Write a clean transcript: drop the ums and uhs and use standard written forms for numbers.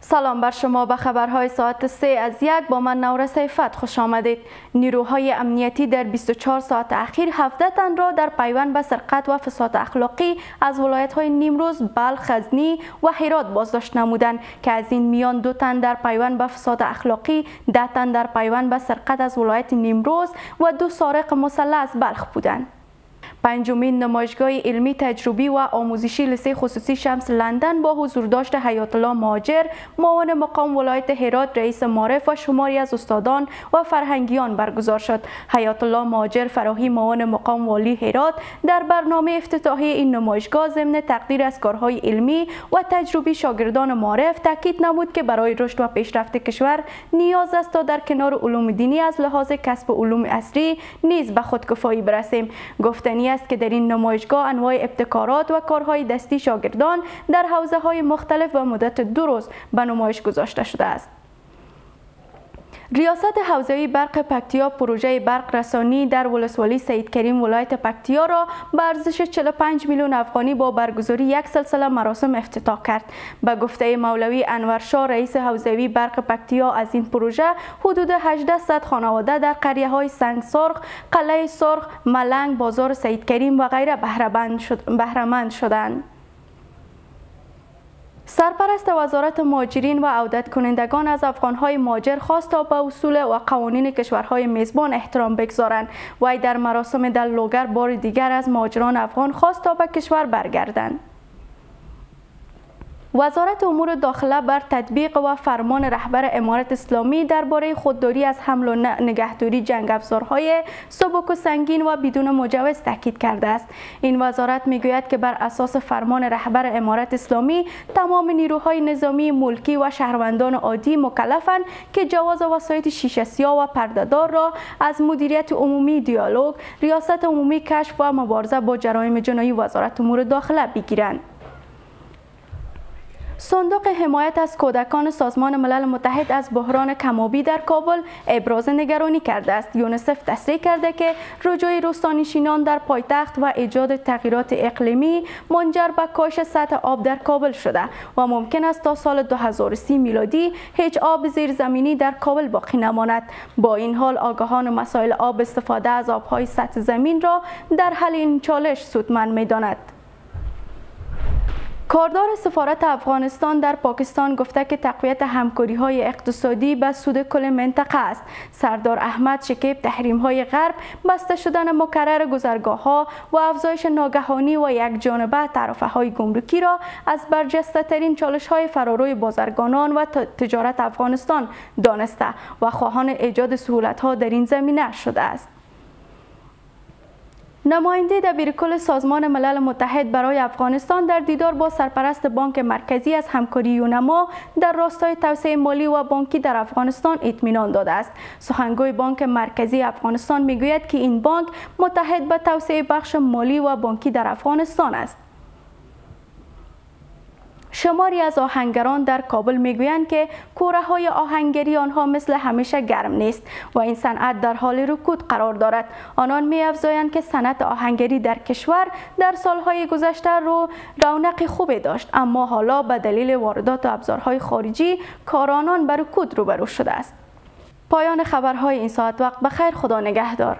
سلام بر شما. به خبرهای ساعت 3 از 1 با من نوره سیفت خوش آمدید. نیروهای امنیتی در 24 ساعت اخیر 17 تن را در پیوند به سرقت و فساد اخلاقی از ولایت‌های نیمروز، بلخ، غزنی و هرات بازداشت نمودند که از این میان 2 تن در پیوند به فساد اخلاقی، 10 تن در پیوند به سرقت از ولایت نیمروز و 2 سارق مسلح از بلخ بودند. پنجمین نمایشگاه علمی تجربی و آموزشی لیسه خصوصی شمس لندن با حضور داشت حیات الله مهاجر، معاون مقام ولایت هرات، رئیس معارف و شماری از استادان و فرهنگیان برگزار شد. حیات الله مهاجر فراهی، معاون مقام والی هرات، در برنامه افتتاحی این نمایشگاه ضمن تقدیر از کارهای علمی و تجربی شاگردان معارف تاکید نمود که برای رشد و پیشرفت کشور نیاز است تا در کنار علوم دینی از لحاظ کسب علوم عصری نیز به خودکفایی برسیم. گفتنی است که در این نمایشگاه انواع ابتکارات و کارهای دستی شاگردان در حوزه‌های مختلف و مدت 2 روز به نمایش گذاشته شده است. ریاست حوزوی برق پکتیا پروژه برق رسانی در ولسوالی سید کریم ولایت پکتیا را به ارزش 45 میلیون افغانی با برگزاری یک سلسله مراسم افتتاح کرد. به گفته مولوی انورشاه، رئیس حوزوی برق پکتیا، از این پروژه حدود 1800 خانواده در قریه‌های سنگ سرخ، قلعه سرخ، ملنگ، بازار سید کریم و غیره بهره‌مند شدند. سرپرست وزارت مهاجرین و عودت کنندگان از افغانهای مهاجر خواست تا به اصول و قوانین کشورهای میزبان احترام بگذارند. وی در مراسم در لوگر بار دیگر از مهاجران افغان خواست تا به کشور برگردند. وزارت امور داخله بر تطبیق و فرمان رهبر امارت اسلامی درباره خودداری از حمل و نگهداری جنگ افزارهای سبک و سنگین و بدون مجوز تاکید کرده است. این وزارت میگوید که بر اساس فرمان رهبر امارت اسلامی تمام نیروهای نظامی ملکی و شهروندان عادی مکلفند که جواز وسایط شیشه سیاه و پردهدار را از مدیریت عمومی دیالوگ، ریاست عمومی کشف و مبارزه با جرایم جنایی وزارت امور داخله بگیرند. صندوق حمایت از کودکان سازمان ملل متحد از بحران کم‌آبی در کابل ابراز نگرانی کرده است. یونیسف تصریح کرده که رجوع روستانشینان در پایتخت و ایجاد تغییرات اقلیمی منجر به کاهش سطح آب در کابل شده و ممکن است تا سال 2030 میلادی هیچ آب زیرزمینی در کابل باقی نماند. با این حال آگاهان مسائل آب استفاده از آب‌های سطح زمین را در حل این چالش سودمند می‌داند. کاردار سفارت افغانستان در پاکستان گفته که تقویت همکاری‌های اقتصادی به سود کل منطقه است. سردار احمد شکیب تحریم‌های غرب، بسته شدن مکرر گذرگاه‌ها و افزایش ناگهانی و یکجانبه تعرفه‌های گمرکی را از برجسته‌ترین چالش‌های فراروی بازرگانان و تجارت افغانستان دانسته و خواهان ایجاد سهولت‌ها در این زمینه شده است. نماینده دبیرکل سازمان ملل متحد برای افغانستان در دیدار با سرپرست بانک مرکزی از همکاری یونما در راستای توسعه مالی و بانکی در افغانستان اطمینان داده است. سخنگوی بانک مرکزی افغانستان میگوید که این بانک متحد به توسعه بخش مالی و بانکی در افغانستان است. شماری از آهنگران در کابل میگویند که کوره‌های آهنگری آنها مثل همیشه گرم نیست و این صنعت در حال رکود قرار دارد. آنان می‌افزایند که صنعت آهنگری در کشور در سالهای گذشته رونق خوبی داشت، اما حالا به دلیل واردات و ابزارهای خارجی کار آنان به رکود روبرو شده است. پایان خبرهای این ساعت. وقت بخیر. خدا نگهدار.